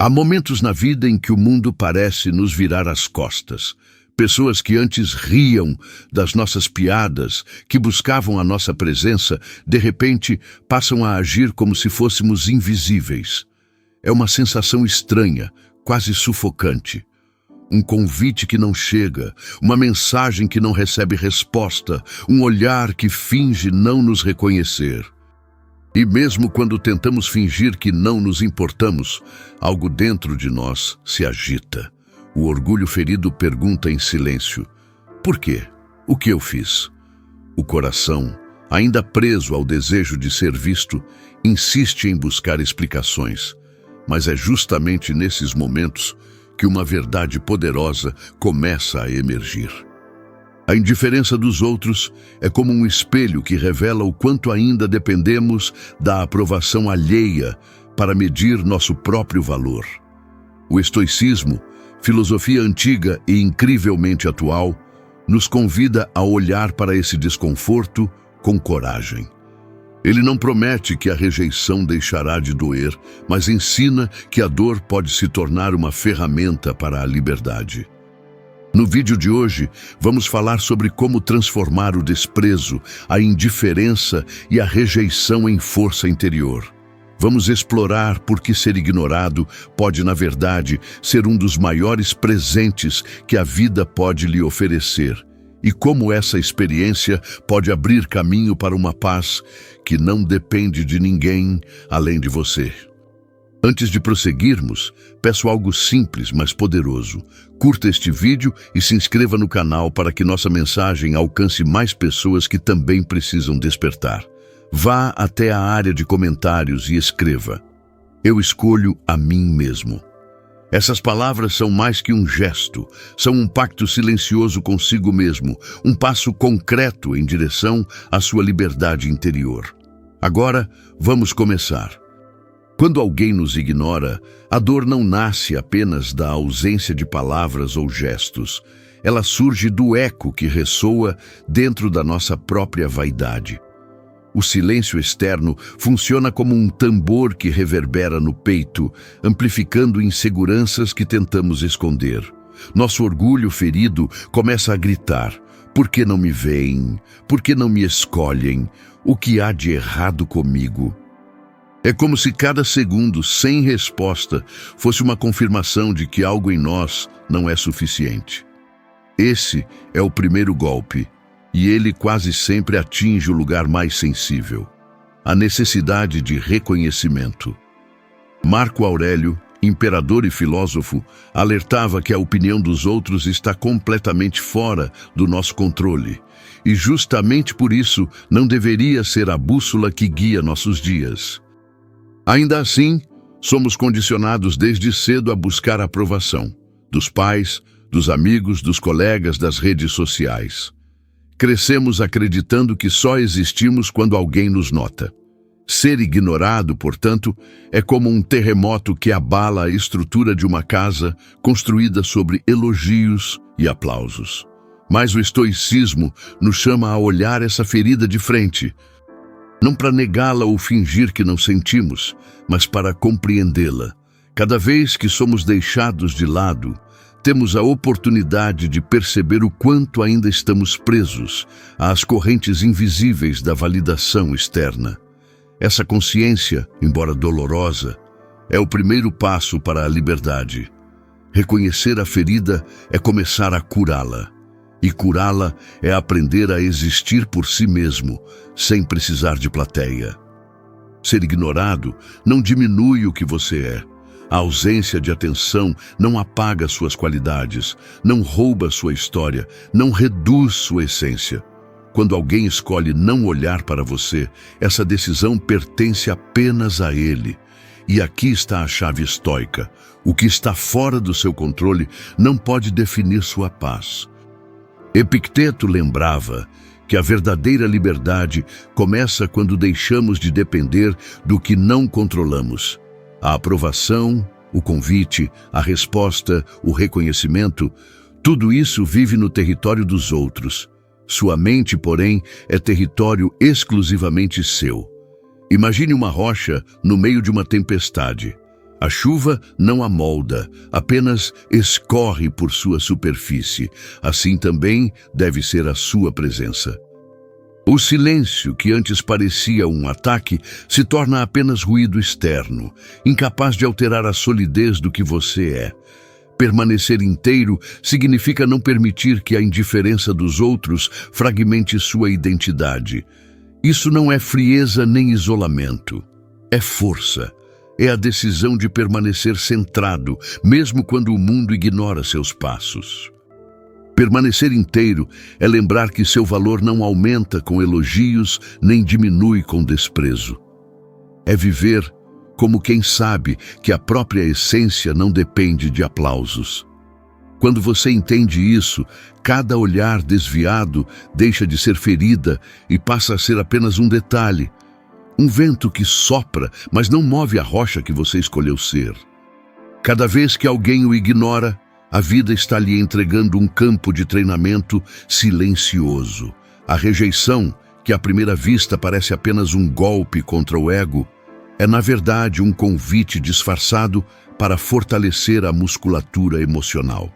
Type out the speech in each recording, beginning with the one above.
Há momentos na vida em que o mundo parece nos virar as costas. Pessoas que antes riam das nossas piadas, que buscavam a nossa presença, de repente passam a agir como se fôssemos invisíveis. É uma sensação estranha, quase sufocante. Um convite que não chega, uma mensagem que não recebe resposta, um olhar que finge não nos reconhecer. E mesmo quando tentamos fingir que não nos importamos, algo dentro de nós se agita. O orgulho ferido pergunta em silêncio: por quê? O que eu fiz? O coração, ainda preso ao desejo de ser visto, insiste em buscar explicações. Mas é justamente nesses momentos que uma verdade poderosa começa a emergir. A indiferença dos outros é como um espelho que revela o quanto ainda dependemos da aprovação alheia para medir nosso próprio valor. O estoicismo, filosofia antiga e incrivelmente atual, nos convida a olhar para esse desconforto com coragem. Ele não promete que a rejeição deixará de doer, mas ensina que a dor pode se tornar uma ferramenta para a liberdade. No vídeo de hoje, vamos falar sobre como transformar o desprezo, a indiferença e a rejeição em força interior. Vamos explorar por que ser ignorado pode, na verdade, ser um dos maiores presentes que a vida pode lhe oferecer, e como essa experiência pode abrir caminho para uma paz que não depende de ninguém além de você. Antes de prosseguirmos, peço algo simples, mas poderoso. Curta este vídeo e se inscreva no canal para que nossa mensagem alcance mais pessoas que também precisam despertar. Vá até a área de comentários e escreva: eu escolho a mim mesmo. Essas palavras são mais que um gesto, são um pacto silencioso consigo mesmo, um passo concreto em direção à sua liberdade interior. Agora, vamos começar. Quando alguém nos ignora, a dor não nasce apenas da ausência de palavras ou gestos. Ela surge do eco que ressoa dentro da nossa própria vaidade. O silêncio externo funciona como um tambor que reverbera no peito, amplificando inseguranças que tentamos esconder. Nosso orgulho ferido começa a gritar: por que não me veem? Por que não me escolhem? O que há de errado comigo? É como se cada segundo sem resposta fosse uma confirmação de que algo em nós não é suficiente. Esse é o primeiro golpe, e ele quase sempre atinge o lugar mais sensível: a necessidade de reconhecimento. Marco Aurélio, imperador e filósofo, alertava que a opinião dos outros está completamente fora do nosso controle, e justamente por isso não deveria ser a bússola que guia nossos dias. Ainda assim, somos condicionados desde cedo a buscar a aprovação dos pais, dos amigos, dos colegas, das redes sociais. Crescemos acreditando que só existimos quando alguém nos nota. Ser ignorado, portanto, é como um terremoto que abala a estrutura de uma casa construída sobre elogios e aplausos. Mas o estoicismo nos chama a olhar essa ferida de frente, não para negá-la ou fingir que não sentimos, mas para compreendê-la. Cada vez que somos deixados de lado, temos a oportunidade de perceber o quanto ainda estamos presos às correntes invisíveis da validação externa. Essa consciência, embora dolorosa, é o primeiro passo para a liberdade. Reconhecer a ferida é começar a curá-la. E curá-la é aprender a existir por si mesmo, sem precisar de plateia. Ser ignorado não diminui o que você é. A ausência de atenção não apaga suas qualidades, não rouba sua história, não reduz sua essência. Quando alguém escolhe não olhar para você, essa decisão pertence apenas a ele. E aqui está a chave estoica: o que está fora do seu controle não pode definir sua paz. Epicteto lembrava que a verdadeira liberdade começa quando deixamos de depender do que não controlamos. A aprovação, o convite, a resposta, o reconhecimento, tudo isso vive no território dos outros. Sua mente, porém, é território exclusivamente seu. Imagine uma rocha no meio de uma tempestade. A chuva não amolda, apenas escorre por sua superfície. Assim também deve ser a sua presença. O silêncio, que antes parecia um ataque, se torna apenas ruído externo, incapaz de alterar a solidez do que você é. Permanecer inteiro significa não permitir que a indiferença dos outros fragmente sua identidade. Isso não é frieza nem isolamento. É força. É a decisão de permanecer centrado, mesmo quando o mundo ignora seus passos. Permanecer inteiro é lembrar que seu valor não aumenta com elogios, nem diminui com desprezo. É viver como quem sabe que a própria essência não depende de aplausos. Quando você entende isso, cada olhar desviado deixa de ser ferida e passa a ser apenas um detalhe. Um vento que sopra, mas não move a rocha que você escolheu ser. Cada vez que alguém o ignora, a vida está lhe entregando um campo de treinamento silencioso. A rejeição, que à primeira vista parece apenas um golpe contra o ego, é na verdade um convite disfarçado para fortalecer a musculatura emocional.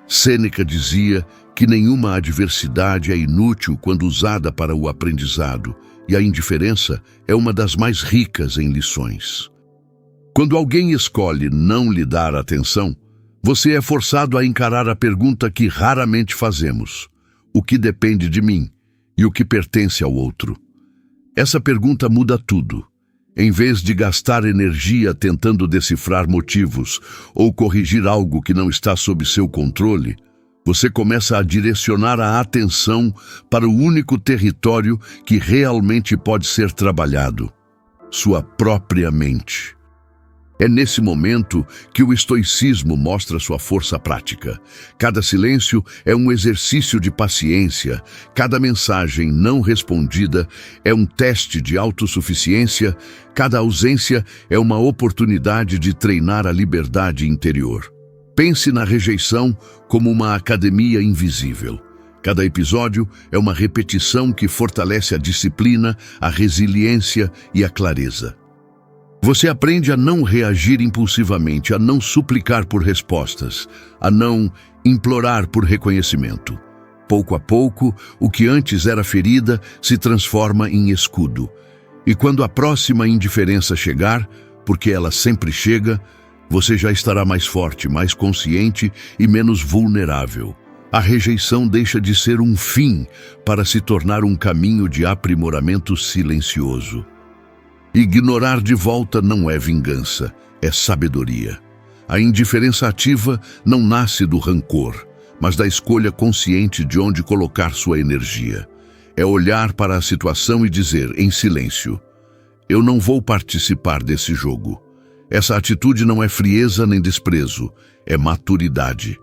Sêneca dizia que nenhuma adversidade é inútil quando usada para o aprendizado, e a indiferença é uma das mais ricas em lições. Quando alguém escolhe não lhe dar atenção, você é forçado a encarar a pergunta que raramente fazemos: o que depende de mim e o que pertence ao outro? Essa pergunta muda tudo. Em vez de gastar energia tentando decifrar motivos ou corrigir algo que não está sob seu controle, você começa a direcionar a atenção para o único território que realmente pode ser trabalhado: sua própria mente. É nesse momento que o estoicismo mostra sua força prática. Cada silêncio é um exercício de paciência, cada mensagem não respondida é um teste de autossuficiência, cada ausência é uma oportunidade de treinar a liberdade interior. Pense na rejeição como uma academia invisível. Cada episódio é uma repetição que fortalece a disciplina, a resiliência e a clareza. Você aprende a não reagir impulsivamente, a não suplicar por respostas, a não implorar por reconhecimento. Pouco a pouco, o que antes era ferida se transforma em escudo. E quando a próxima indiferença chegar, porque ela sempre chega, você já estará mais forte, mais consciente e menos vulnerável. A rejeição deixa de ser um fim para se tornar um caminho de aprimoramento silencioso. Ignorar de volta não é vingança, é sabedoria. A indiferença ativa não nasce do rancor, mas da escolha consciente de onde colocar sua energia. É olhar para a situação e dizer, em silêncio: eu não vou participar desse jogo. Essa atitude não é frieza nem desprezo, é maturidade.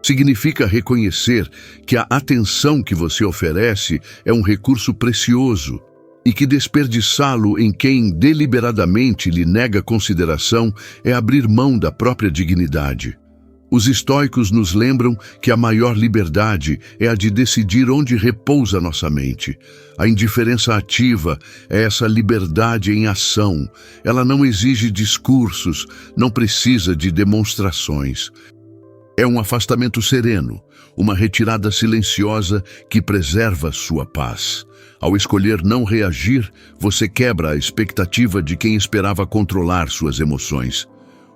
Significa reconhecer que a atenção que você oferece é um recurso precioso e que desperdiçá-lo em quem deliberadamente lhe nega consideração é abrir mão da própria dignidade. Os estoicos nos lembram que a maior liberdade é a de decidir onde repousa nossa mente. A indiferença ativa é essa liberdade em ação. Ela não exige discursos, não precisa de demonstrações. É um afastamento sereno, uma retirada silenciosa que preserva sua paz. Ao escolher não reagir, você quebra a expectativa de quem esperava controlar suas emoções.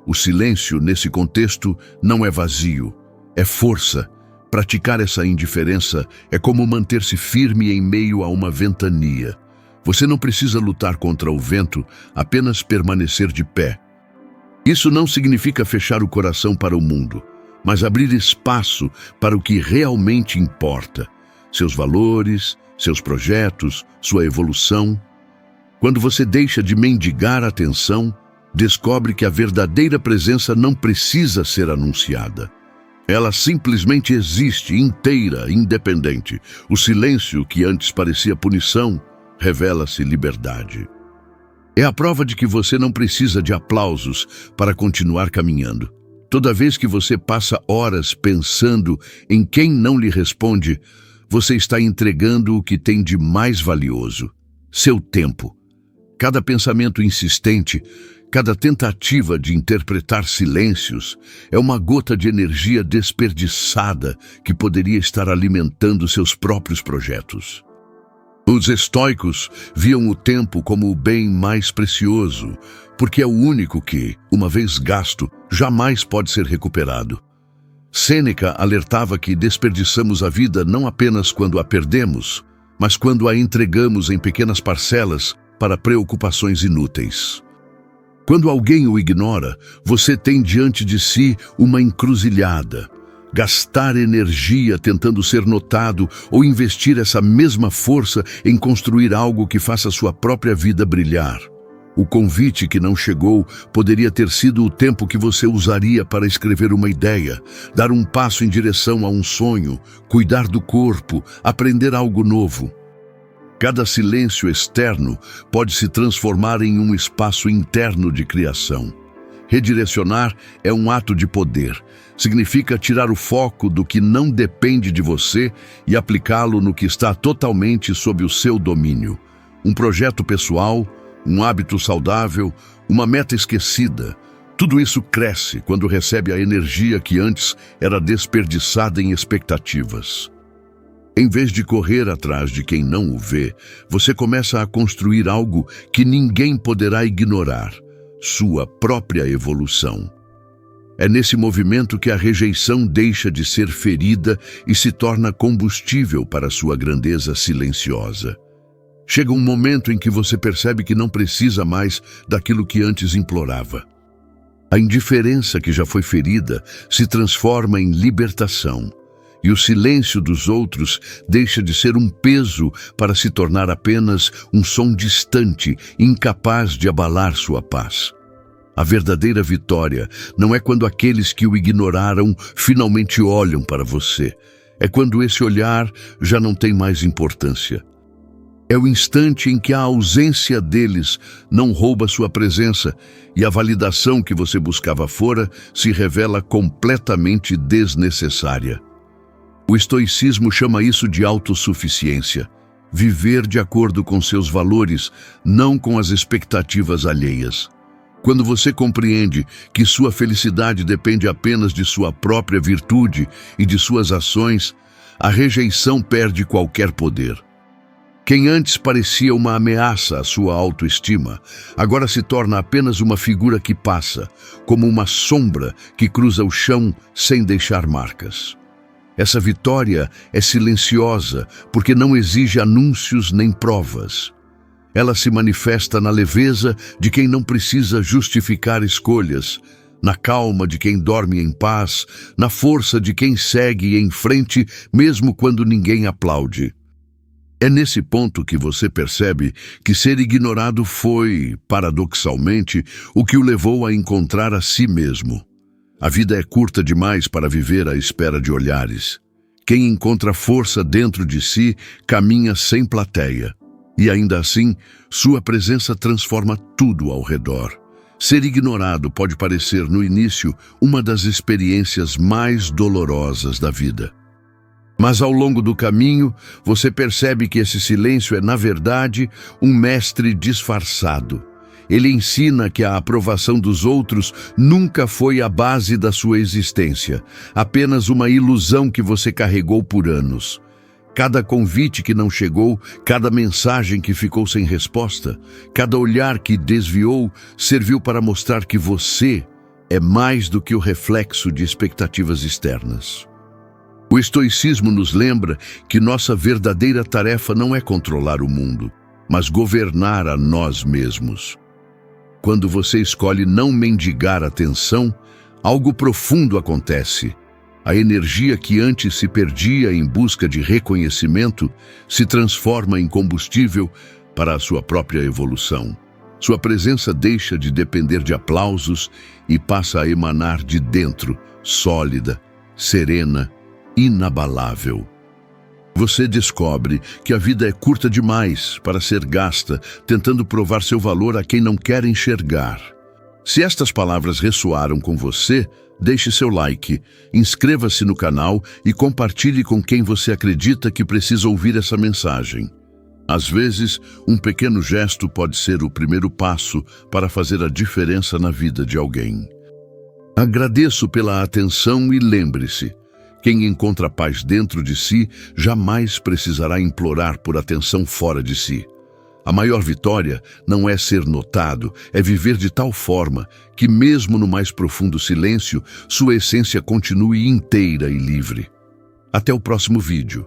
O silêncio, nesse contexto, não é vazio, é força. Praticar essa indiferença é como manter-se firme em meio a uma ventania. Você não precisa lutar contra o vento, apenas permanecer de pé. Isso não significa fechar o coração para o mundo, mas abrir espaço para o que realmente importa: seus valores, seus projetos, sua evolução. Quando você deixa de mendigar atenção, descobre que a verdadeira presença não precisa ser anunciada. Ela simplesmente existe, inteira, independente. O silêncio, que antes parecia punição, revela-se liberdade. É a prova de que você não precisa de aplausos para continuar caminhando. Toda vez que você passa horas pensando em quem não lhe responde, você está entregando o que tem de mais valioso: seu tempo. Cada pensamento insistente Cada tentativa de interpretar silêncios é uma gota de energia desperdiçada que poderia estar alimentando seus próprios projetos. Os estoicos viam o tempo como o bem mais precioso, porque é o único que, uma vez gasto, jamais pode ser recuperado. Sêneca alertava que desperdiçamos a vida não apenas quando a perdemos, mas quando a entregamos em pequenas parcelas para preocupações inúteis. Quando alguém o ignora, você tem diante de si uma encruzilhada. Gastar energia tentando ser notado ou investir essa mesma força em construir algo que faça sua própria vida brilhar. O convite que não chegou poderia ter sido o tempo que você usaria para escrever uma ideia, dar um passo em direção a um sonho, cuidar do corpo, aprender algo novo. Cada silêncio externo pode se transformar em um espaço interno de criação. Redirecionar é um ato de poder. Significa tirar o foco do que não depende de você e aplicá-lo no que está totalmente sob o seu domínio. Um projeto pessoal, um hábito saudável, uma meta esquecida. Tudo isso cresce quando recebe a energia que antes era desperdiçada em expectativas. Em vez de correr atrás de quem não o vê, você começa a construir algo que ninguém poderá ignorar: sua própria evolução. É nesse movimento que a rejeição deixa de ser ferida e se torna combustível para sua grandeza silenciosa. Chega um momento em que você percebe que não precisa mais daquilo que antes implorava. A indiferença que já foi ferida se transforma em libertação, e o silêncio dos outros deixa de ser um peso para se tornar apenas um som distante, incapaz de abalar sua paz. A verdadeira vitória não é quando aqueles que o ignoraram finalmente olham para você. É quando esse olhar já não tem mais importância. É o instante em que a ausência deles não rouba sua presença e a validação que você buscava fora se revela completamente desnecessária. O estoicismo chama isso de autossuficiência. Viver de acordo com seus valores, não com as expectativas alheias. Quando você compreende que sua felicidade depende apenas de sua própria virtude e de suas ações, a rejeição perde qualquer poder. Quem antes parecia uma ameaça à sua autoestima, agora se torna apenas uma figura que passa, como uma sombra que cruza o chão sem deixar marcas. Essa vitória é silenciosa porque não exige anúncios nem provas. Ela se manifesta na leveza de quem não precisa justificar escolhas, na calma de quem dorme em paz, na força de quem segue em frente mesmo quando ninguém aplaude. É nesse ponto que você percebe que ser ignorado foi, paradoxalmente, o que o levou a encontrar a si mesmo. A vida é curta demais para viver à espera de olhares. Quem encontra força dentro de si caminha sem plateia. E ainda assim, sua presença transforma tudo ao redor. Ser ignorado pode parecer, no início, uma das experiências mais dolorosas da vida. Mas ao longo do caminho, você percebe que esse silêncio é, na verdade, um mestre disfarçado. Ele ensina que a aprovação dos outros nunca foi a base da sua existência, apenas uma ilusão que você carregou por anos. Cada convite que não chegou, cada mensagem que ficou sem resposta, cada olhar que desviou, serviu para mostrar que você é mais do que o reflexo de expectativas externas. O estoicismo nos lembra que nossa verdadeira tarefa não é controlar o mundo, mas governar a nós mesmos. Quando você escolhe não mendigar atenção, algo profundo acontece. A energia que antes se perdia em busca de reconhecimento se transforma em combustível para a sua própria evolução. Sua presença deixa de depender de aplausos e passa a emanar de dentro, sólida, serena, inabalável. Você descobre que a vida é curta demais para ser gasta tentando provar seu valor a quem não quer enxergar. Se estas palavras ressoaram com você, deixe seu like, inscreva-se no canal e compartilhe com quem você acredita que precisa ouvir essa mensagem. Às vezes, um pequeno gesto pode ser o primeiro passo para fazer a diferença na vida de alguém. Agradeço pela atenção e lembre-se, quem encontra paz dentro de si jamais precisará implorar por atenção fora de si. A maior vitória não é ser notado, é viver de tal forma que, mesmo no mais profundo silêncio, sua essência continue inteira e livre. Até o próximo vídeo.